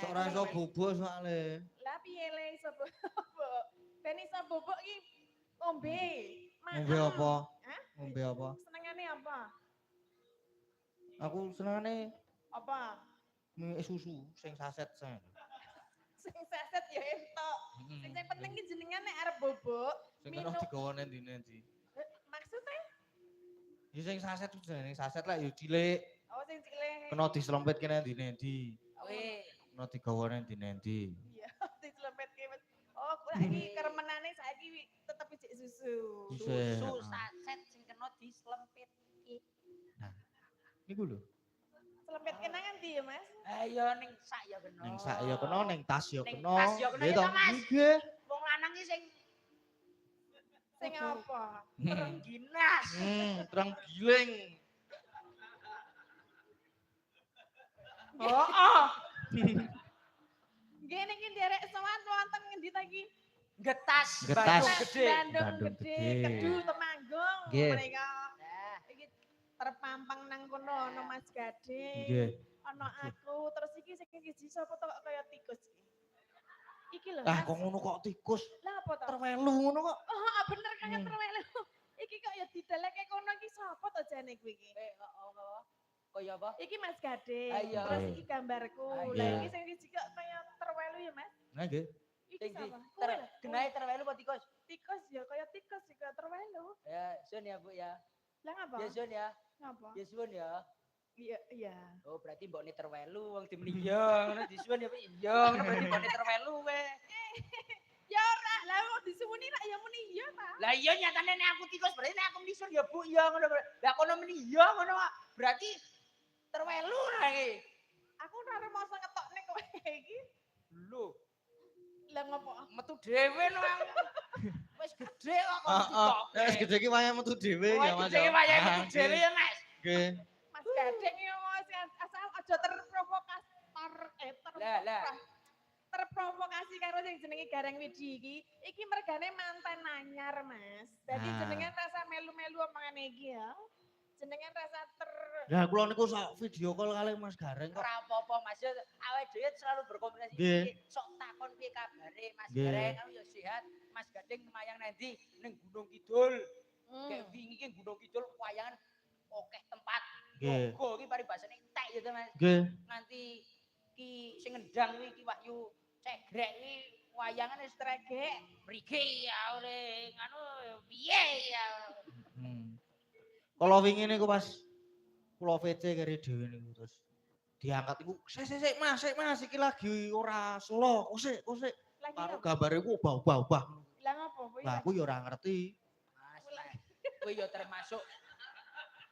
Ora iso bubuk soalé. Lah piye le iso bubuk? Ben iso bubuk iki ngombe. Ngombe apa? Hah? Ngombe apa? Senengane apa? Aku senengane Apa? susu sing saset sen. Sing seset ya entok. Sing penting ki jenengan nek arep bubuk, Sing kena minum. digawa nendi-nendi. Maksudnya? Ya sing saset ku jenenge saset lah ya cilik. Oh sing cilik. Kena dislempitke nendi-nendi. Weh. Kena digawa nendi-nendi. Iya, dislempitke. Oh, saiki keremenane saiki tetep ijik susu. Susu saset sing kena dislempitke. Nah. Niku lho. Selempitke nang endi ya, Mas? Ha ya ning sak ya kena. Ning sak ya kena, ning tas ya Ning kena. tas ya kena ya, Mas. Nggih. Wong lanang ki sing apa? terengginas. Terang giling. Oh. Nggih niki nderek sowan wonten ngendi ta iki? Getas Getas. Bandung Gede. Bandung Bandung Gede, Gede. Kedu Temanggung Nggih. mereka. Nah, Iki terpampang nang kono ana Mas Gading. Nggih. Ana aku, terus iki sing siji sapa to kok kaya tikus iki. Iki lho. Ah Mas. kok ngono kok tikus. Lah apa to? Terwelu ngono kok. Oh, bener kaya terwelu. Iki kok ya dideleke kono iki sapa to jane kuwi iki? kaya apa? Iki Mas Gading. Ayo. Terus iki gambarku. Ayo. Lah iki sing siji kok kaya terwelu ya, Mas? Nah nggih. Iki Sing di sapa? Kowe lho. genahe terwelu apa tikus? Tikus ya kaya tikus juga terwelu. Ya, sun ya, Bu ya. Lah ngapa? Ya sun ya. Ngapa? Ya suwun ya. Iya, iya. Oh, berarti mbokne terwelu wong dimeni iya, ngono disuwun ya, Pak. Iya, ngono berarti mbokne terwelu we. Ya ora, lah kok disuwuni rak ya muni iya ta? Lah iya nyatane nek aku tikus berarti nek aku menisun ya, Bu, iya ngono. Lah kono meni iya ngono kok. Berarti terwelu ra iki. Aku ora masa ngetokne kowe iki. Lho, Lah ngopo? metu dhewe no aku. Wis gedhe kok kok Heeh. ditokke. Nek wis gedhe ki wayah metu dhewe ya Mas. Gedhe wayahe metu dhewe ya, Mas. Nggih. Mas Gading yo asal aja terprovokasi Lah. terprovokasi karo sing jenenge Gareng Widi iki. Iki mergane mantan anyar, Mas. Dadi Ah. jenengan rasa melu-melu omongane iki ya. Jenengan rasa Lah kula niku sak video call kali Mas Gareng kok. Ora apa-apa Mas, ya awake dhewe selalu berkomunikasi. Nggih. Sok takon piye kabare Mas Nggih. Gareng, kamu ya sehat. Mas Gading mayang nanti ning Gunung Kidul. Kayak wingi ki Gunung Kidul wayangan akeh tempat. Nggih. Yoga iki paribasane entek ya to Mas. Nggih. Nganti ki sing ngendang iki Wahyu Cegrek iki wayangan wis tregek. Mriki ya ore nganu piye ya. Kalau wingi niku pas kula VC karo dhewe niku terus diangkat iku sik Mas iki lagi ora slow kok sik lagi karo apa? gambare ku ubah-ubah. Lah ngopo kuwi? Lah aku ya ora ngerti. Mas, kowe ya termasuk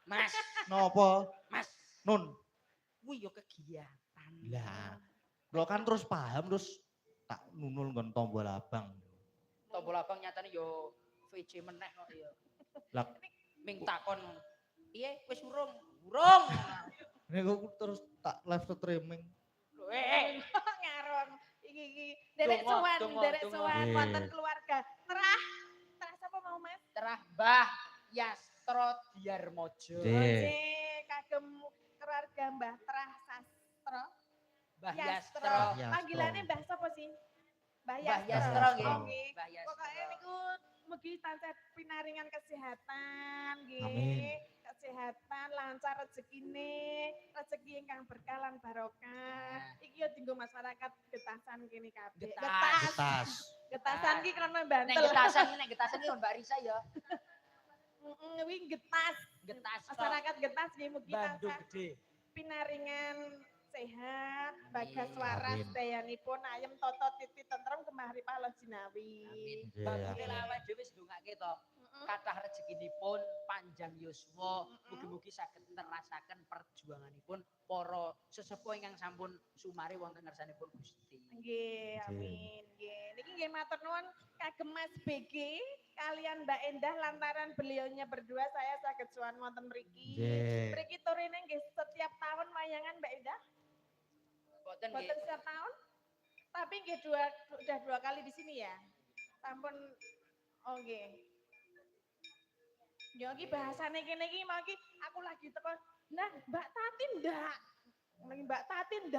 Mas, Napa? Mas, Nun. kuwi ya kegiatan. Lah, kula kan terus paham terus tak nunul nggon tombol abang. Tombol abang nyatane yo VC meneh kok ya. Lah Ming takon. Piye wis urung? Urung. niku terus tak live streaming. Lho Ngarong. Iki derek Dongo, sowan, dongo, derek dongo. sowan Nggih. wonten keluarga. Terah sapa mau Mas? terah Mbah Yastro Diarmojo. Nggih. Oke, kagem keluarga Mbah Terah Sastro. Mbah Yastro. Yastro. Yastro. Panggilannya Mbah sapa sih? Mbah Mbah Yastro. Yastro nggih. Oke. Mbah Yastro. Pokoknya niku mugi tansah pinaringan kesehatan nggih. Amin. Kesehatan, lancar rezekine, rezeki ingkang berkah lan barokah. Iki yo dienggo masyarakat getasan kene kabeh. Getas. Getas. Getasan ki krono Nek Banten. nek getasan iki Mbak Risa ya. Kuwi getas. Getas kok. Masyarakat getas nggih mugi Bandung tansah Gede. pinaringan sehat, bagas Amin. waras, Amin. dayanipun ayem toto titi tentrem kemahri palo jinawi. Amin. Nggih, Bangune amin. awake dhewe wis ndongake to. Kathah rezekinipun panjang yuswa, mugi-mugi saged nerasaken perjuanganipun para sesepuh ingkang sampun sumari wonten ngersanipun Gusti. Nggih, amin. Nggih. Niki nggih matur nuwun kagem Mas BG kalian Mbak Endah lantaran beliaunya berdua saya saged sowan wonten mriki. Nggih. Mriki turine nggih setiap tahun wayangan Mbak Endah? Boten nggih. Boten setiap tahun? Tapi nggih udah dua kali di sini ya. Sampun oh nggih. Yo iki bahasane kene iki mau iki aku lagi teko. Nah, Mbak Tati ndak. Mbak Tati ndak.